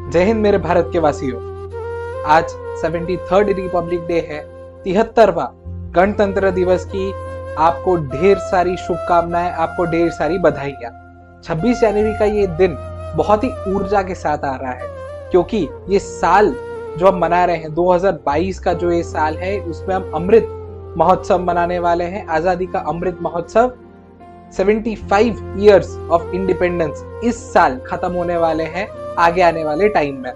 जय हिंद मेरे भारत के वासियों। आज 73rd रिपब्लिक डे है, 73वां गणतंत्र दिवस की आपको ढेर सारी शुभकामनाएं, आपको ढेर सारी बधाइयां। 26 जनवरी का ये दिन बहुत ही ऊर्जा के साथ आ रहा है, क्योंकि ये साल जो हम मना रहे हैं 2022 का जो ये साल है, उसमें हम अमृत महोत्सव मनाने वाले हैं। आजादी का Amrit Mahotsav 75 years of independence इस साल खत्म होने वाले हैं आगे आने वाले टाइम में।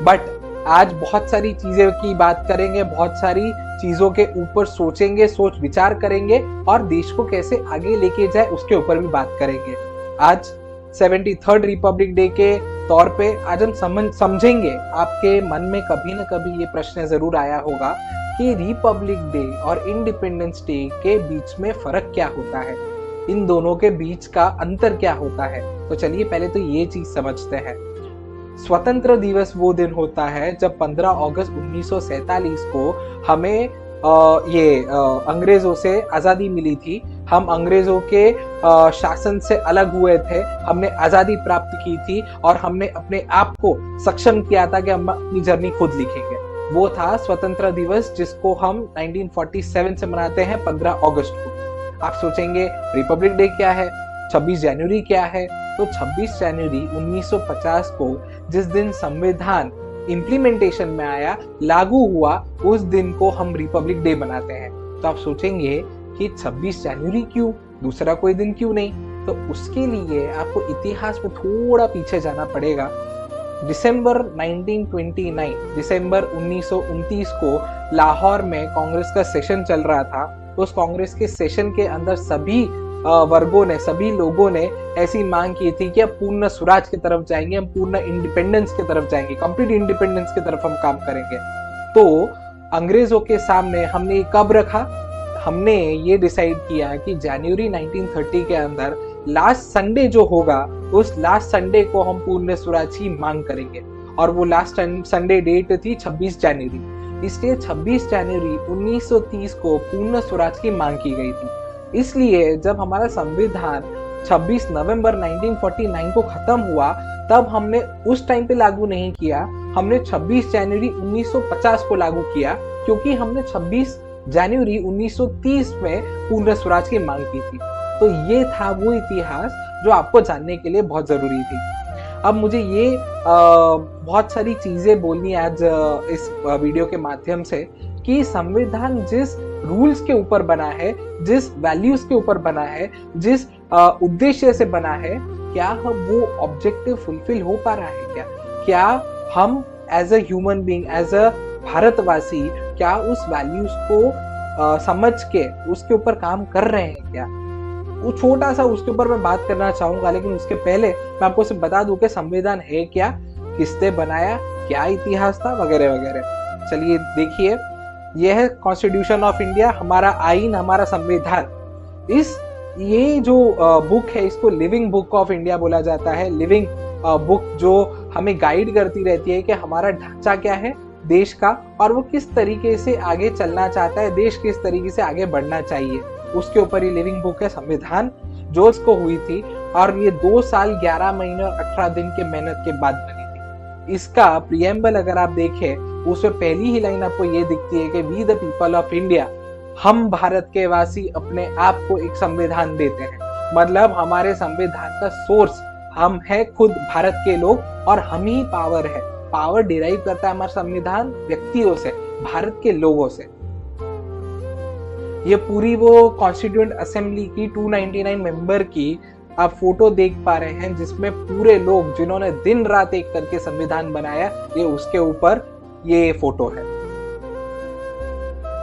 बट आज बहुत सारी चीजें की बात करेंगे, बहुत सारी चीजों के ऊपर सोचेंगे, सोच विचार करेंगे और देश को कैसे आगे लेके जाए उसके ऊपर भी बात करेंगे। आज 73rd रिपब्लिक डे के तौर पे आज हम समझेंगे, आपके मन में कभी ना कभी ये प्रश्न जरूर आया होगा कि रिपब्लिक डे और इंडिपेंडेंस डे के बीच में फर्क क्या होता है, इन दोनों के बीच का अंतर क्या होता है। तो चलिए पहले तो ये चीज समझते हैं। स्वतंत्र दिवस वो दिन होता है जब 15 अगस्त 1947 को हमें अंग्रेजों से आजादी मिली थी। हम अंग्रेजों के शासन से अलग हुए थे, हमने आजादी प्राप्त की थी और हमने अपने आप को सक्षम किया था कि हम अपनी जर्नी खुद लिखेंगे। वो था स्वतंत्र दिवस, जिसको हम 1947 से मनाते हैं 15 अगस्त को। आप सोचेंगे रिपब्लिक डे क्या है, 26 जनवरी क्या है? तो 26 जनवरी 1950 को जिस दिन संविधान इम्प्लीमेंटेशन में आया, लागू हुआ, उस दिन को हम रिपब्लिक डे मनाते हैं। तो आप सोचेंगे कि 26 जनवरी क्यों, दूसरा कोई दिन क्यों नहीं? तो उसके लिए आपको इतिहास में थोड़ा पीछे जाना पड़ेगा। दिसंबर 1929 को लाहौर में कांग्रेस का सेशन चल रहा था। उस कांग्रेस के सेशन के अंदर सभी वर्गों ने, सभी लोगों ने ऐसी मांग की थी कि अब पूर्ण स्वराज की तरफ जाएंगे, हम पूर्ण इंडिपेंडेंस की तरफ जाएंगे, कंप्लीट इंडिपेंडेंस की तरफ हम काम करेंगे। तो अंग्रेजों के सामने हमने ये कब रखा? हमने ये डिसाइड किया कि जनवरी 1930 के अंदर लास्ट संडे जो होगा, उस लास्ट संडे को हम पूर्ण स्वराज की मांग करेंगे। और वो लास्ट संडे डेट थी 26 जनवरी। इसलिए 26 जनवरी 1930 को पूर्ण स्वराज की मांग की गई थी। इसलिए जब हमारा संविधान 26 नवंबर 1949 को खत्म हुआ, तब हमने उस टाइम पे लागू नहीं किया, हमने 26 जनवरी 1950 को लागू किया, क्योंकि हमने 26 जनवरी 1930 में पूर्ण स्वराज की मांग की थी। तो ये था वो इतिहास जो आपको जानने के लिए बहुत जरूरी थी। अब मुझे ये बहुत सारी चीजें बोलनी है आज इस वीडियो के माध्यम से कि संविधान जिस रूल्स के ऊपर बना है, जिस वैल्यूज के ऊपर बना है, जिस उद्देश्य से बना है, क्या वो ऑब्जेक्टिव फुलफिल हो पा रहा है? क्या हम as a human being, as a भारतवासी, क्या उस वैल्यूज को समझ के उसके ऊपर काम कर रहे हैं क्या? वो छोटा सा उसके ऊपर मैं बात करना चाहूंगा, लेकिन उसके पहले मैं आपको सिर्फ बता दूं कि संविधान है क्या, किसने बनाया, क्या इतिहास था, वगैरह वगैरह। चलिए देखिए, यह है कॉन्स्टिट्यूशन ऑफ इंडिया, हमारा आईन, हमारा संविधान। ये जो बुक है, इसको लिविंग बुक ऑफ इंडिया बोला जाता है। लिविंग बुक जो हमें गाइड करती रहती है कि हमारा ढांचा क्या है देश का, और वो किस तरीके से आगे चलना चाहता है, देश किस तरीके से आगे बढ़ना चाहिए, उसके ऊपर ये लिविंग बुक है संविधान, जो इसको हुई थी। और ये 2 साल 11 महीने और 18 दिन के मेहनत के बाद बनी थी। इसका प्रियम्बल अगर आप देखें, उसमें पहली ही लाइन आपको ये दिखती है कि we the people of India, हम भारत के वासी अपने आप को एक संविधान देते हैं। मतलब हमारे संविधान का सोर्स हम है, खुद भारत के लोग, और हम ही पावर है। पावर डिराइव करता है हमारा संविधान व्यक्तियों से, भारत के लोगों से। ये पूरी वो कॉन्स्टिट्यूएंट असेंबली की 299 मेंबर की आप फोटो देख पा रहे हैं, जिसमें पूरे लोग जिन्होंने दिन रात एक करके संविधान बनाया, ये उसके ऊपर ये फोटो है।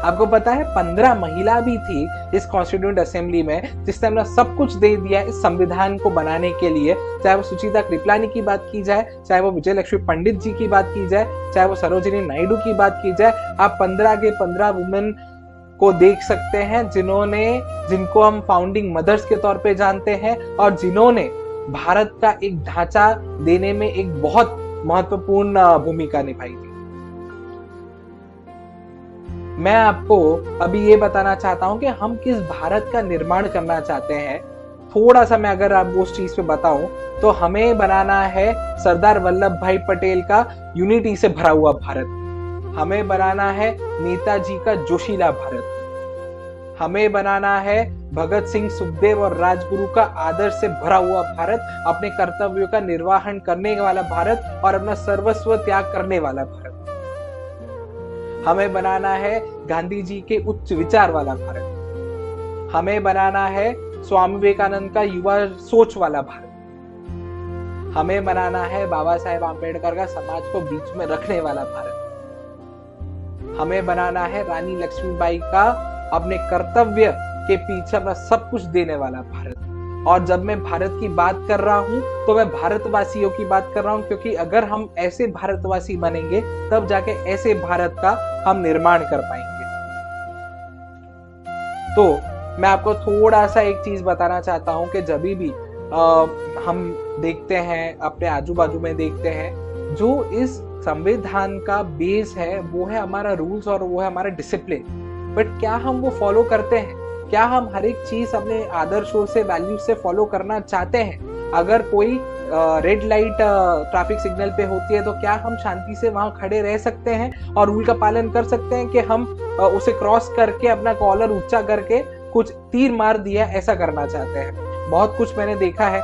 आपको पता है 15 महिला भी थी इस कॉन्स्टिट्यूएंट असेंबली में, जिसने अपना सब कुछ दे दिया इस संविधान को बनाने के लिए। चाहे वो सुचिता कृपलानी की बात की जाए, चाहे वो विजय लक्ष्मी पंडित जी की बात की जाए, चाहे वो सरोजिनी नायडू की बात की जाए, आप 15 के 15 वुमेन को देख सकते हैं जिनको हम फाउंडिंग मदर्स के तौर पे जानते हैं, और जिन्होंने भारत का एक ढांचा देने में एक बहुत महत्वपूर्ण भूमिका निभाई थी। मैं आपको अभी ये बताना चाहता हूं कि हम किस भारत का निर्माण करना चाहते हैं। थोड़ा सा मैं अगर आप उस चीज पे बताऊं तो हमें बनाना है सरदार वल्लभ भाई पटेल का यूनिटी से भरा हुआ भारत, हमें बनाना है नेताजी का जोशीला भारत, हमें बनाना है भगत सिंह, सुखदेव और राजगुरु का आदर्श से भरा हुआ भारत, अपने कर्तव्यों का निर्वहन करने वाला भारत और अपना सर्वस्व त्याग करने वाला भारत। हमें बनाना है गांधी जी के उच्च विचार वाला भारत, हमें बनाना है स्वामी विवेकानंद का युवा सोच वाला भारत, हमें बनाना है बाबा साहेब आम्बेडकर का समाज को बीच में रखने वाला भारत, हमें बनाना है रानी लक्ष्मीबाई का अपने कर्तव्य के पीछे अपना सब कुछ देने वाला भारत। और जब मैं भारत की बात कर रहा हूं तो मैं भारतवासियों की बात कर रहा हूं, क्योंकि अगर हम ऐसे भारतवासी बनेंगे तब जाके ऐसे भारत का हम निर्माण कर पाएंगे। तो मैं आपको थोड़ा सा एक चीज बताना चाहता हूं कि जब भी हम देखते हैं, अपने आजू बाजू में देखते हैं, जो इस संविधान का बेस है वो है हमारा रूल्स और वो है हमारा डिसिप्लिन। बट क्या हम वो फॉलो करते हैं? क्या हम हर एक चीज अपने आदर्शों से, वैल्यूज से फॉलो करना चाहते हैं? अगर कोई रेड लाइट ट्रैफिक सिग्नल पे होती है तो क्या हम शांति से वहां खड़े रह सकते हैं और रूल का पालन कर सकते हैं कि हम उसे क्रॉस करके अपना कॉलर ऊंचा करके कुछ तीर मार दिया, ऐसा करना चाहते हैं? बहुत कुछ मैंने देखा है।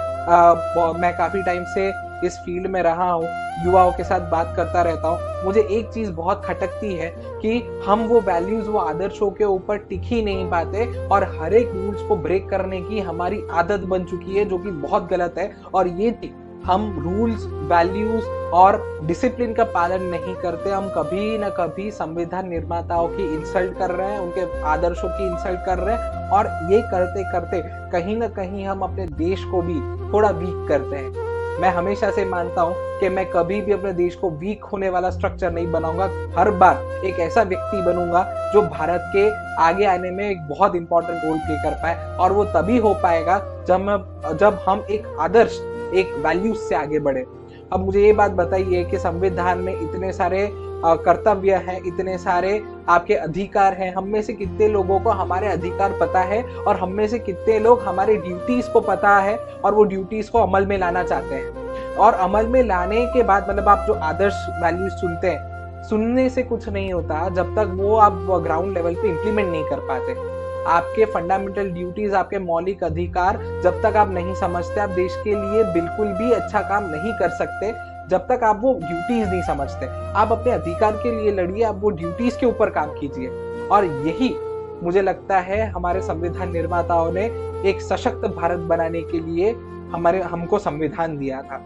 मैं काफी टाइम से इस फील्ड में रहा हूँ, युवाओं के साथ बात करता रहता हूँ। मुझे एक चीज बहुत खटकती है कि हम वो वैल्यूज, वो आदर्शों के ऊपर टिक ही नहीं पाते और हर एक रूल्स को ब्रेक करने की हमारी आदत बन चुकी है, जो कि बहुत गलत है। और ये हम रूल्स, वैल्यूज और डिसिप्लिन का पालन नहीं करते, हम कभी ना कभी संविधान निर्माताओं की इंसल्ट कर रहे हैं, उनके आदर्शों की इंसल्ट कर रहे हैं। और ये करते करते कहीं ना कहीं हम अपने देश को भी थोड़ा वीक करते हैं। मैं हमेशा से मानता हूं कि मैं कभी भी अपने देश को वीक होने वाला स्ट्रक्चर नहीं बनाऊंगा। हर बार एक ऐसा व्यक्ति बनूंगा जो भारत के आगे आने में एक बहुत इंपॉर्टेंट रोल प्ले कर पाए। और वो तभी हो पाएगा जब हम एक आदर्श, एक वैल्यूज से आगे बढ़े। अब मुझे ये बात बताइए कि संविधान में इतने सारे कर्तव्य हैं, इतने सारे आपके अधिकार हैं, हम में से कितने लोगों को हमारे अधिकार पता है और हम में से कितने लोग हमारे ड्यूटीज को पता है और वो ड्यूटीज को अमल में लाना चाहते हैं? और अमल में लाने के बाद, मतलब आप जो आदर्श वैल्यूज सुनते हैं, सुनने से कुछ नहीं होता जब तक वो आप ग्राउंड लेवल पे इम्प्लीमेंट नहीं कर पाते। आपके फंडामेंटल ड्यूटीज, आपके मौलिक अधिकार जब तक आप नहीं समझते, आप देश के लिए बिल्कुल भी अच्छा काम नहीं कर सकते। जब तक आप वो ड्यूटीज नहीं समझते, आप अपने अधिकार के लिए लड़िए, आप वो ड्यूटीज के ऊपर काम कीजिए। और यही मुझे लगता है हमारे संविधान निर्माताओं ने एक सशक्त भारत बनाने के लिए हमको संविधान दिया था।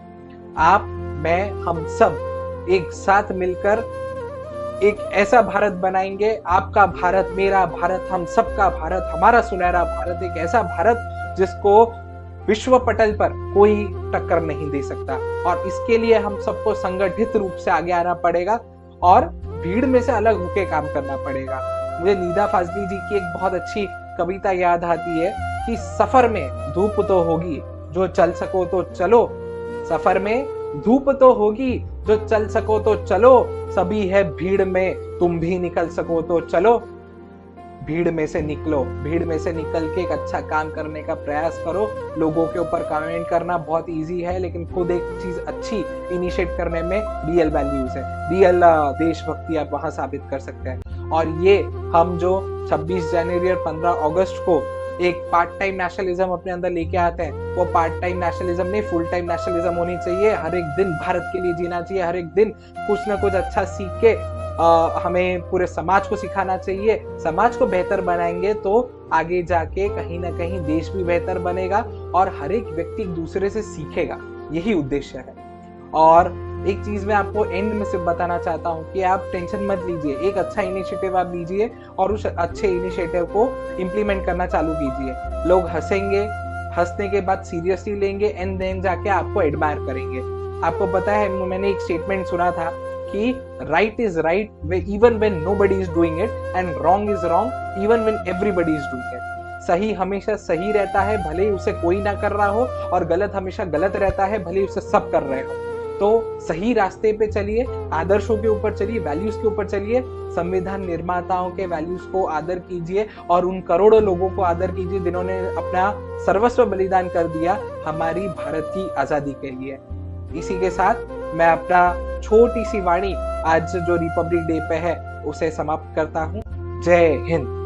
आप, मैं, हम सब एक साथ मिलकर एक ऐसा भारत बनाएंगे, आपका भारत, मेरा भारत, हम सबका भारत, हमारा सुनहरा भारत, एक ऐसा भारत जिसको विश्व पटल पर कोई टक्कर नहीं दे सकता। और इसके लिए हम सबको संगठित रूप से आगे आना पड़ेगा और भीड़ में से अलग होकर काम करना पड़ेगा। मुझे निदा फाजली जी की एक बहुत अच्छी कविता याद आती है कि सफर में धूप तो होगी, जो चल सको तो चलो। सफर में धूप तो होगी, जो चल सको तो चलो। सभी है भीड़ में, तुम भी निकल सको तो चलो। भीड़ में से निकलो, भीड़ में से निकल के एक अच्छा काम करने का प्रयास करो। लोगों के ऊपर कमेंट करना बहुत इजी है, लेकिन खुद एक चीज अच्छी इनिशिएट करने में रियल वैल्यूज है, रियल देशभक्ति आप वहां साबित कर सकते हैं। और ये हम जो 26 जनवरी और 15 अगस्त को एक पार्ट टाइम नेशनलिज्म अपने अंदर लेके आते हैं, वो पार्ट टाइम नेशनलिज्म नहीं, फुल टाइम नेशनलिज्म होनी चाहिए। हर एक दिन भारत के लिए जीना चाहिए, हर एक दिन कुछ ना कुछ अच्छा सीख के हमें पूरे समाज को सिखाना चाहिए। समाज को बेहतर बनाएंगे तो आगे जाके कहीं ना कहीं देश भी बेहतर बनेगा और हर एक व्यक्ति एक दूसरे से सीखेगा। यही उद्देश्य है। और एक चीज मैं आपको एंड में से बताना चाहता हूँ कि आप टेंशन मत लीजिए, एक अच्छा इनिशिएटिव आप लीजिए और उस अच्छे इनिशिएटिव को इम्प्लीमेंट करना चालू कीजिए। लोग हंसेंगे, हंसने के बाद सीरियसली लेंगे एंड देन जाके आपको एडमायर करेंगे। आपको पता है, मैंने एक स्टेटमेंट सुना था कि right is right even when nobody is doing it and wrong is wrong even when everybody is doing it. सही हमेशा सही रहता है भले ही उसे कोई ना कर रहा हो, और गलत हमेशा गलत रहता है भले ही उसे सब कर रहे हो। तो सही रास्ते पे चलिए, आदर्शों के ऊपर चलिए, वैल्यूज के ऊपर चलिए, संविधान निर्माताओं के वैल्यूज को आदर कीजिए और उन करोड़ों लोगों को आदर कीजिए जिन्होंने अपना सर्वस्व बलिदान कर दिया हमारी भारत की आजादी के लिए। इसी के साथ मैं अपना छोटी सी वाणी आज जो रिपब्लिक डे पे है उसे समाप्त करता हूँ। जय हिंद।